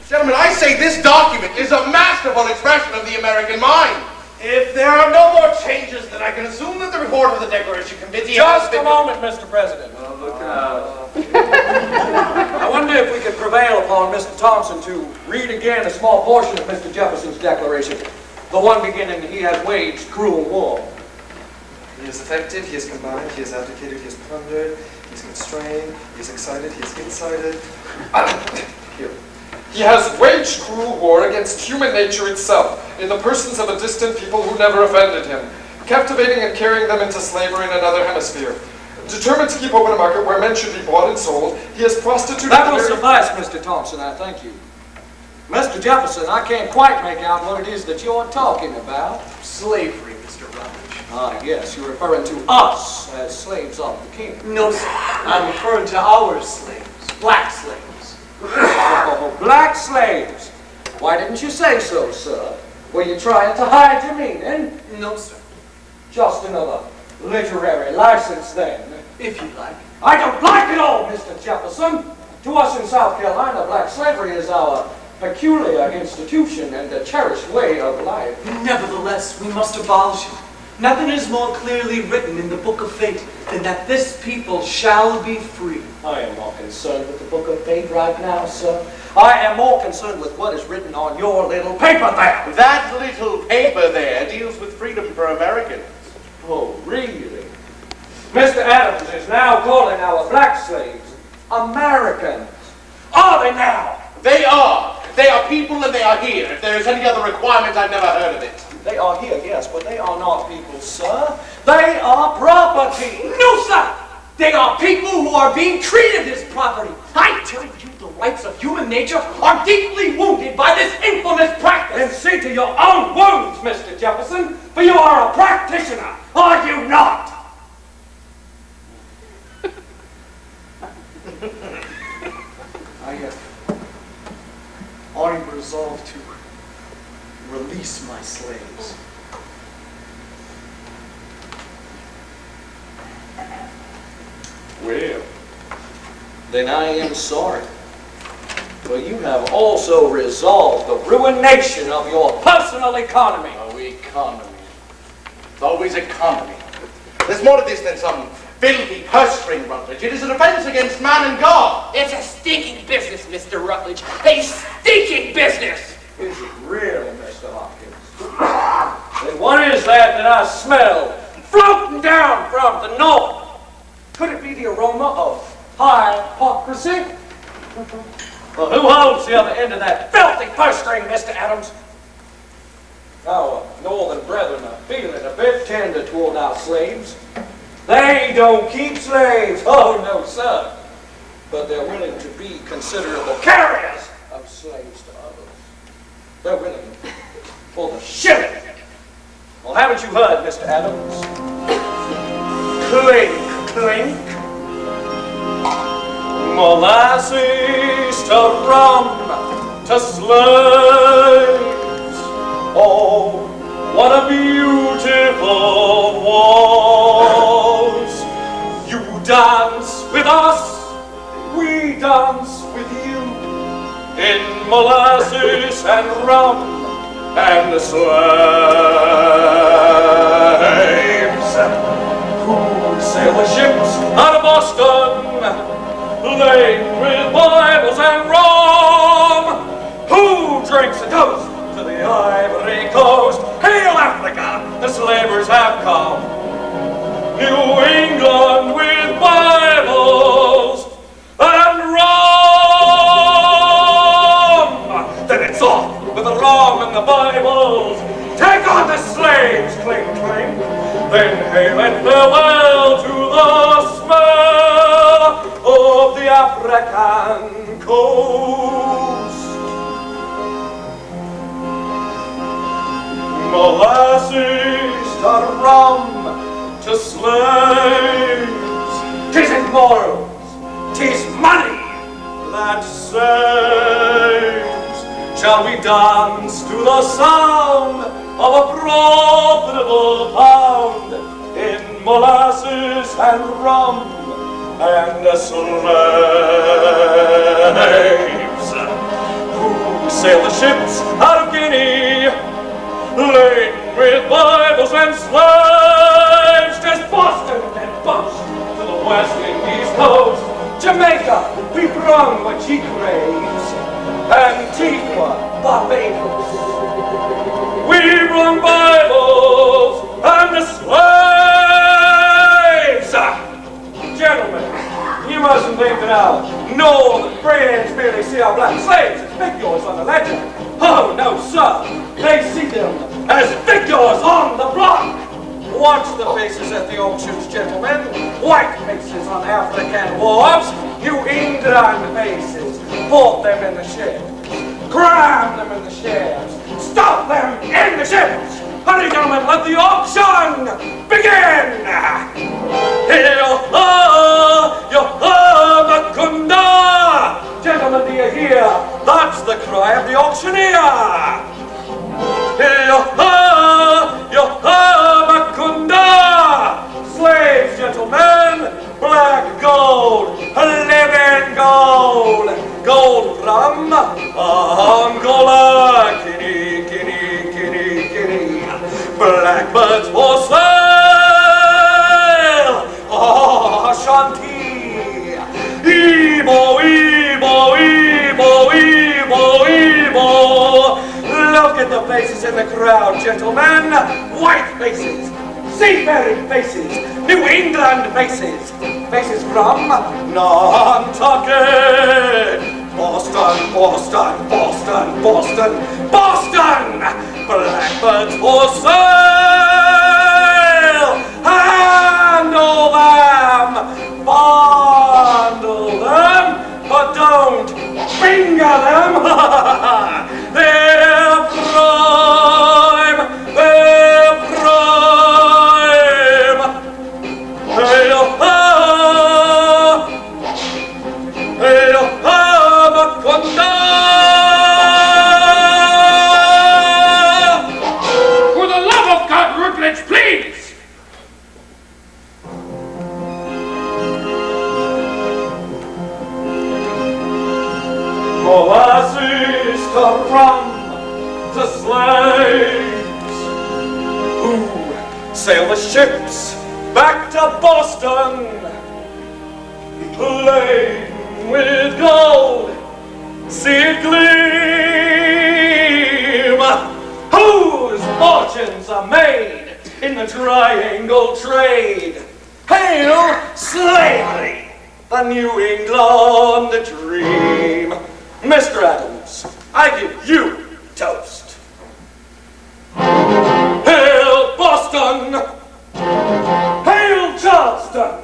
Gentlemen, I say this document is a masterful expression of the American mind. If there are no more changes, then I can assume that the report of the Declaration Committee Just a moment, Mr. President. Oh, look out. I wonder if we could prevail upon Mr. Thompson to read again a small portion of Mr. Jefferson's declaration. The one beginning, he has waged cruel war. He is affected, he is combined, he is abdicated, he is plundered, he is constrained, he is excited, he is incited. Here. He has waged cruel war against human nature itself, in the persons of a distant people who never offended him, captivating and carrying them into slavery in another hemisphere. Determined to keep open a market where men should be bought and sold, he has prostituted... That will suffice, Mr. Thompson, I thank you. Mr. Jefferson, I can't quite make out what it is that you're talking about. Slavery, Mr. Rutledge. Ah, yes, you're referring to us as slaves of the king. No, sir. I'm referring to our slaves, black slaves. Oh, black slaves. Why didn't you say so, sir? Were you trying to hide your meaning? No, sir. Just another literary license, then. If you like. I don't like it all, Mr. Jefferson. To us in South Carolina, black slavery is our peculiar institution and a cherished way of life. Nevertheless, we must abolish it. Nothing is more clearly written in the Book of Fate than that this people shall be free. I am not concerned with the Book of Fate right now, sir. I am more concerned with what is written on your little paper there. That little paper there deals with freedom for Americans. Oh, really? Mr. Adams is now calling our black slaves Americans. Are they now? They are. They are people and they are here. If there is any other requirement, I've never heard of it. They are here, yes, but they are not people, sir. They are property. No, sir! They are people who are being treated as property. I tell you, the rights of human nature are deeply wounded by this infamous practice. Then see to your own wounds, Mr. Jefferson, for you are a practitioner, are you not? I'm resolved to release my slaves. Well, then I am sorry. For you have also resolved the ruination of your personal economy. Oh, economy. It's always economy. There's more to this than some filthy purse string, Rutledge. It is an offense against man and God. It's a stinking business, Mr. Rutledge. A stinking business! Is it really, Mr. Hopkins? Then what is that I smell floating down from the north? Could it be the aroma of hypocrisy? Well, who holds the other end of that filthy purse string, Mr. Adams? Our northern brethren are feeling a bit tender toward our slaves. They don't keep slaves, oh no, sir. But they're willing to be considerable carriers of slaves to others. They're willing for the shilling. Well, haven't you heard, Mr. Adams? Clink, clink. Molasses to rum to slaves. Oh, what a beautiful waltz. You dance with us, we dance with you, in molasses and rum and slaves. Who sail the ships out of Boston, laden with Bibles and rum? Who drinks a toast to the Ivory Coast? Hail Africa, the slavers have come. New England with Bibles and rum. Then it's off with the rum and the Bibles. Take on the slaves, clink, clink. Then hail and farewell to the smell of the African coast. Molasses to rum to slaves. 'Tisn't morals, 'tis money that saves. Shall we dance to the sound of a profitable pound in molasses and rum and slaves? Who sail the ships out of Guinea, laden with Bibles and slaves. There's Boston and Bunch to the West Indies coast. Jamaica, we brung what she craves. Antigua, Barbados, we brung Bibles and the slaves. Gentlemen, you mustn't leave it out. No, the Friends merely see our black slaves as figures on the ledger. Oh, no, sir. They see them as figures on the block. Watch the faces at the auctions, gentlemen. White faces on African wharves. New England faces. Put them in the ships. Cram them in the ships. Stop them in the ships. Hurry, gentlemen, let the auction begin. Yo-ho, gentlemen, do you hear? That's the cry of the auctioneer. Yo-ho, slaves, gentlemen, black gold, living gold, gold from Angola, Guinea, Guinea, Guinea, Guinea, blackbirds for sale, oh, Ashanti, Igbo, Igbo, Igbo, Igbo, Igbo. Look at the faces in the crowd, gentlemen. White faces, seafaring faces, New England faces, faces from Nantucket, Boston, Boston, Boston, Boston, Boston. Blackbirds for sale. Handle them, bundle them, but don't finger them. They're prime, they're prime. Hey-oh-ha, hey-oh-ha, Makonda. For the love of God, Rutledge, please! Molasses come from the slaves who sail the ships back to Boston, laden with gold, see it gleam, whose fortunes are made in the triangle trade. Hail slavery, the New England dream. Mr. Adams, I give you toast. Hail Boston! Hail Charleston!